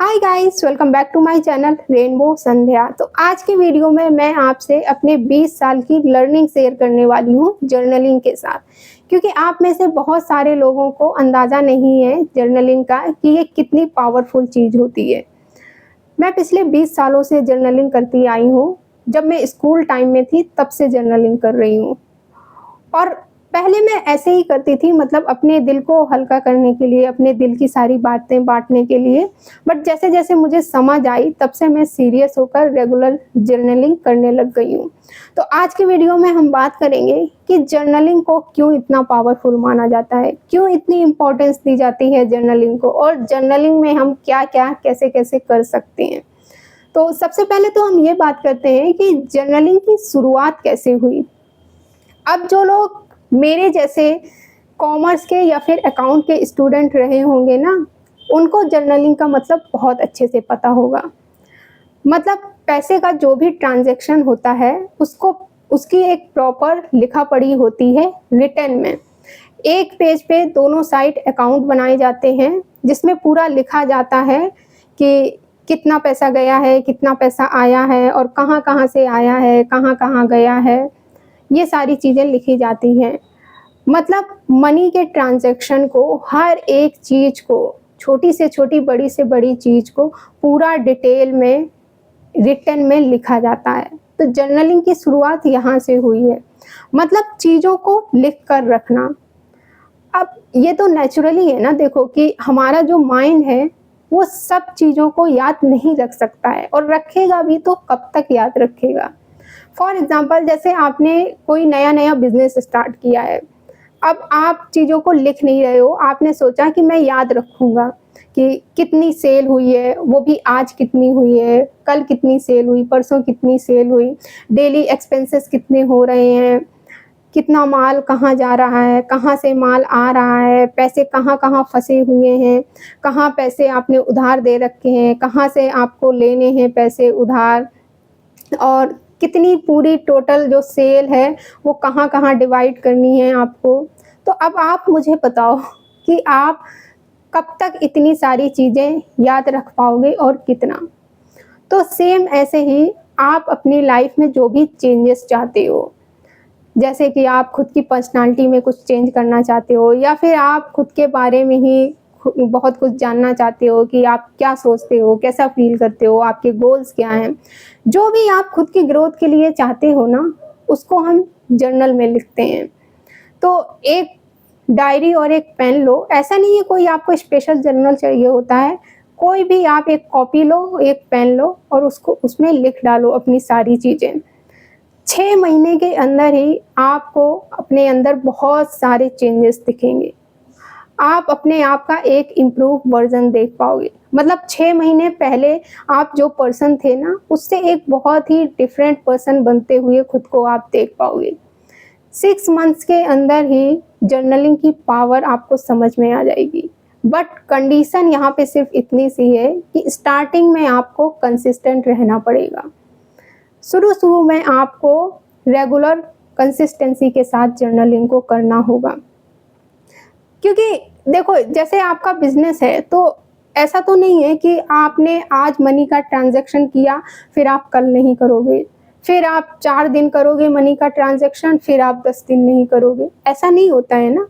Hi guys, welcome back to my channel rainbow Sandhya. तो आज की वीडियो में मैं आपसे अपने 20 साल की लर्निंग शेयर करने वाली हूँ जर्नलिंग के साथ, क्योंकि आप में से बहुत सारे लोगों को अंदाज़ा नहीं है जर्नलिंग का कि ये कितनी पावरफुल चीज़ होती है। मैं पिछले 20 सालों से जर्नलिंग करती आई हूँ। जब मैं स्कूल टाइम में थी तब से जर्नलिंग कर रही हूँ। और पहले मैं ऐसे ही करती थी, मतलब अपने दिल को हल्का करने के लिए, अपने दिल की सारी बातें बाँटने के लिए। बट जैसे-जैसे मुझे समझ आई तब से मैं सीरियस होकर रेगुलर जर्नलिंग करने लग गई हूँ। तो आज की वीडियो में हम बात करेंगे कि जर्नलिंग को क्यों इतना पावरफुल माना जाता है, क्यों इतनी इम्पोर्टेंस दी जाती है जर्नलिंग को, और जर्नलिंग में हम क्या-क्या, कैसे-कैसे कर सकते हैं। तो सबसे पहले तो हम ये बात करते हैं कि जर्नलिंग की शुरुआत कैसे हुई। अब जो लोग मेरे जैसे कॉमर्स के या फिर अकाउंट के स्टूडेंट रहे होंगे ना, उनको जर्नलिंग का मतलब बहुत अच्छे से पता होगा। मतलब पैसे का जो भी ट्रांज़ैक्शन होता है, उसको उसकी एक प्रॉपर लिखा पढ़ी होती है रिटन में। एक पेज पे दोनों साइड अकाउंट बनाए जाते हैं, जिसमें पूरा लिखा जाता है कि कितना पैसा गया है, कितना पैसा आया है और कहाँ-कहाँ से आया है, कहाँ-कहाँ गया है। ये सारी चीज़ें लिखी जाती हैं। मतलब मनी के ट्रांज़ैक्शन को, हर एक चीज़ को, छोटी से छोटी, बड़ी से बड़ी चीज़ को पूरा डिटेल में रिटन में लिखा जाता है। तो जर्नलिंग की शुरुआत यहाँ से हुई है। मतलब चीज़ों को लिख कर रखना। अब ये तो नेचुरली है ना, देखो कि हमारा जो माइंड है वो सब चीज़ों को याद नहीं रख सकता है, और रखेगा भी तो कब तक याद रखेगा। फॉर एग्ज़ाम्पल, जैसे आपने कोई नया-नया बिज़नेस स्टार्ट किया है। अब आप चीज़ों को लिख नहीं रहे हो, आपने सोचा कि मैं याद रखूँगा कि कितनी सेल हुई है, वो भी आज कितनी हुई है, कल कितनी सेल हुई, परसों कितनी सेल हुई, डेली एक्सपेंसेस कितने हो रहे हैं, कितना माल कहाँ जा रहा है, कहाँ से माल आ रहा है, पैसे कहाँ-कहाँ फँसे हुए हैं, कहाँ पैसे आपने उधार दे रखे हैं, कहाँ से आपको लेने हैं पैसे उधार, और कितनी पूरी टोटल जो सेल है वो कहाँ-कहाँ डिवाइड करनी है आपको। तो अब आप मुझे बताओ कि आप कब तक इतनी सारी चीज़ें याद रख पाओगे और कितना? तो सेम ऐसे ही आप अपनी लाइफ़ में जो भी चेंजेस चाहते हो, जैसे कि आप खुद की पर्सनैलिटी में कुछ चेंज करना चाहते हो, या फिर आप खुद के बारे में ही बहुत कुछ जानना चाहते हो कि आप क्या सोचते हो, कैसा फ़ील करते हो, आपके गोल्स क्या हैं। जो भी आप खुद की ग्रोथ के लिए चाहते हो ना, उसको हम जर्नल में लिखते हैं। तो एक डायरी और एक पेन लो, ऐसा नहीं है कोई आपको स्पेशल जर्नल चाहिए होता है। कोई भी आप एक कॉपी लो, एक पेन लो और उसको उसमें लिख डालो अपनी सारी चीज़ें। 6 महीने के अंदर ही आपको अपने अंदर बहुत सारे चेंजेस दिखेंगे। आप अपने आप का एक इम्प्रूव वर्ज़न देख पाओगे। मतलब 6 महीने पहले आप जो पर्सन थे ना, उससे एक बहुत ही डिफरेंट पर्सन बनते हुए खुद को आप देख पाओगे। 6 मंथ्स के अंदर ही जर्नलिंग की पावर आपको समझ में आ जाएगी। बट कंडीशन यहाँ पे सिर्फ़ इतनी सी है कि स्टार्टिंग में आपको कंसिस्टेंट रहना पड़ेगा। शुरू-शुरू में आपको रेगुलर कंसिस्टेंसी के साथ जर्नलिंग को करना होगा। क्योंकि देखो, जैसे आपका बिज़नेस है तो ऐसा तो नहीं है कि आपने आज मनी का ट्रांज़ैक्शन किया, फिर आप कल नहीं करोगे, फिर आप 4 दिन करोगे मनी का ट्रांज़ैक्शन, फिर आप 10 दिन नहीं करोगे, ऐसा नहीं होता है ना।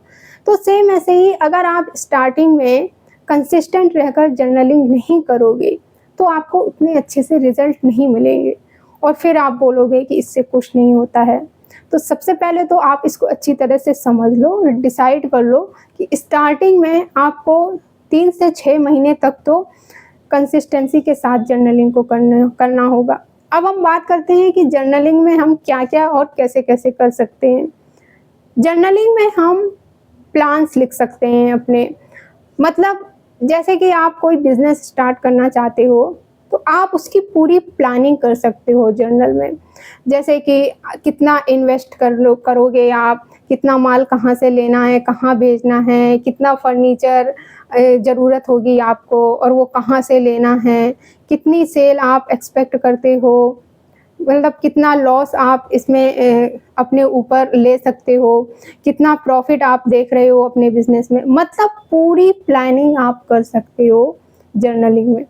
तो सेम ऐसे ही अगर आप स्टार्टिंग में कंसिस्टेंट रहकर जर्नलिंग नहीं करोगे, तो आपको उतने अच्छे से रिज़ल्ट नहीं मिलेंगे, और फिर आप बोलोगे कि इससे कुछ नहीं होता है। तो सबसे पहले तो आप इसको अच्छी तरह से समझ लो, डिसाइड कर लो कि स्टार्टिंग में आपको 3 से 6 महीने तक तो कंसिस्टेंसी के साथ जर्नलिंग को करना होगा। अब हम बात करते हैं कि जर्नलिंग में हम क्या-क्या और कैसे-कैसे कर सकते हैं। जर्नलिंग में हम प्लान्स लिख सकते हैं अपने, मतलब जैसे कि आप कोई बिज़नेस स्टार्ट करना चाहते हो, तो आप उसकी पूरी प्लानिंग कर सकते हो जर्नल में। जैसे कि कितना इन्वेस्ट करोगे आप, कितना माल कहाँ से लेना है, कहाँ भेजना है, कितना फर्नीचर ज़रूरत होगी आपको और वो कहाँ से लेना है, कितनी सेल आप एक्सपेक्ट करते हो, मतलब कितना लॉस आप इसमें अपने ऊपर ले सकते हो, कितना प्रॉफ़िट आप देख रहे हो अपने बिज़नेस में। मतलब पूरी प्लानिंग आप कर सकते हो जर्नलिंग में।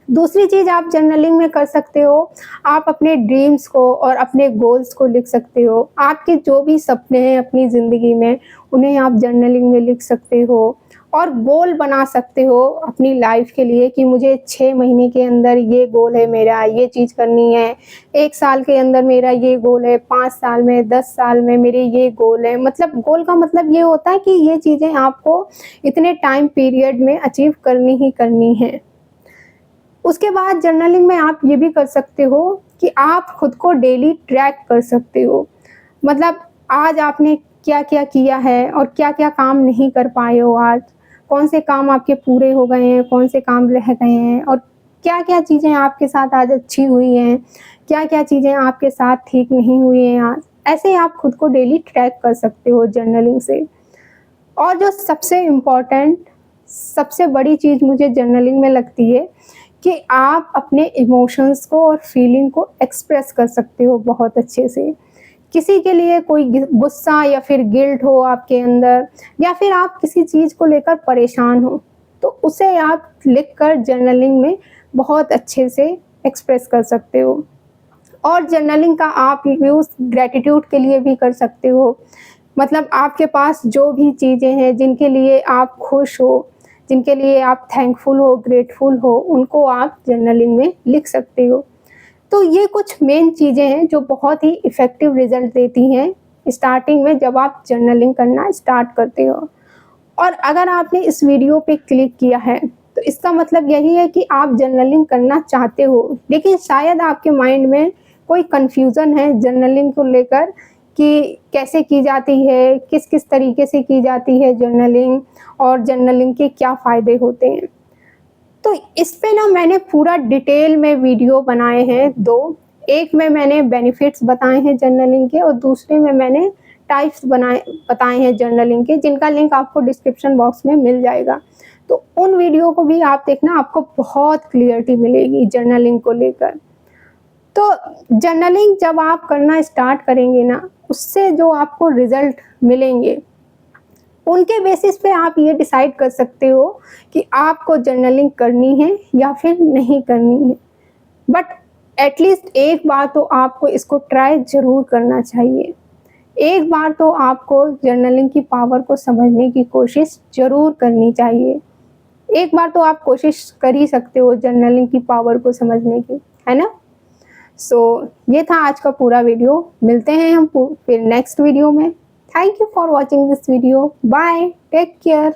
दूसरी चीज़ आप जर्नलिंग में कर सकते हो, आप अपने ड्रीम्स को और अपने गोल्स को लिख सकते हो। आपके जो भी सपने हैं अपनी ज़िंदगी में, उन्हें आप जर्नलिंग में लिख सकते हो और गोल बना सकते हो अपनी लाइफ़ के लिए कि मुझे 6 महीने के अंदर ये गोल है मेरा, ये चीज़ करनी है। 1 साल के अंदर मेरा ये गोल है, 5 साल में, 10 साल में मेरे ये गोल है। मतलब गोल का मतलब ये होता है कि ये चीज़ें आपको इतने टाइम पीरियड में अचीव करनी ही करनी हैं। उसके बाद जर्नलिंग में आप ये भी कर सकते हो कि आप खुद को डेली ट्रैक कर सकते हो। मतलब आज आपने क्या-क्या किया है और क्या-क्या काम नहीं कर पाए हो आज। कौन से काम आपके पूरे हो गए हैं, कौन से काम रह गए हैं और क्या-क्या चीज़ें आपके साथ आज अच्छी हुई हैं, क्या-क्या चीज़ें आपके साथ ठीक नहीं हुई हैं आज। ऐसे आप खुद को डेली ट्रैक कर सकते हो जर्नलिंग से। और जो सबसे इम्पोर्टेंट, सबसे बड़ी चीज़ मुझे जर्नलिंग में लगती है कि आप अपने इमोशंस को और फीलिंग को एक्सप्रेस कर सकते हो बहुत अच्छे से। किसी के लिए कोई गुस्सा या फिर गिल्ट हो आपके अंदर या फिर आप किसी चीज़ को लेकर परेशान हो, तो उसे आप लिखकर जर्नलिंग में बहुत अच्छे से एक्सप्रेस कर सकते हो। और जर्नलिंग का आप यूज़ ग्रैटिट्यूड के लिए भी कर सकते हो। मतलब आपके पास जो भी चीज़ें हैं जिनके लिए आप खुश हो, जिनके लिए आप थैंकफुल हो, ग्रेटफुल हो, उनको आप जर्नलिंग में लिख सकते हो। तो ये कुछ मेन चीज़ें हैं जो बहुत ही इफ़ेक्टिव रिज़ल्ट देती हैं स्टार्टिंग में जब आप जर्नलिंग करना स्टार्ट करते हो। और अगर आपने इस वीडियो पे क्लिक किया है, तो इसका मतलब यही है कि आप जर्नलिंग करना चाहते हो, लेकिन शायद आपके माइंड में कोई कन्फ्यूज़न है जर्नलिंग को लेकर कि कैसे की जाती है, किस-किस तरीके से की जाती है जर्नलिंग और जर्नलिंग के क्या फ़ायदे होते हैं। तो इस पे ना मैंने पूरा डिटेल में वीडियो बनाए हैं 2। एक में मैंने बेनिफिट्स बताए हैं जर्नलिंग के और दूसरे में मैंने टाइप्स बताए हैं जर्नलिंग के, जिनका लिंक आपको डिस्क्रिप्शन बॉक्स में मिल जाएगा। तो उन वीडियो को भी आप देखना, आपको बहुत क्लियरिटी मिलेगी जर्नलिंग को लेकर। तो जर्नलिंग जब आप करना स्टार्ट करेंगे ना, उससे जो आपको रिज़ल्ट मिलेंगे, उनके बेसिस पे आप ये डिसाइड कर सकते हो कि आपको जर्नलिंग करनी है या फिर नहीं करनी है। बट एटलीस्ट एक बार तो आपको इसको ट्राई ज़रूर करना चाहिए। एक बार तो आपको जर्नलिंग की पावर को समझने की कोशिश ज़रूर करनी चाहिए। एक बार तो आप कोशिश कर ही सकते हो जर्नलिंग की पावर को समझने की, है ना? ये था आज का पूरा वीडियो। मिलते हैं हम फिर नेक्स्ट वीडियो में। Thank you for watching this video. Bye. Take care.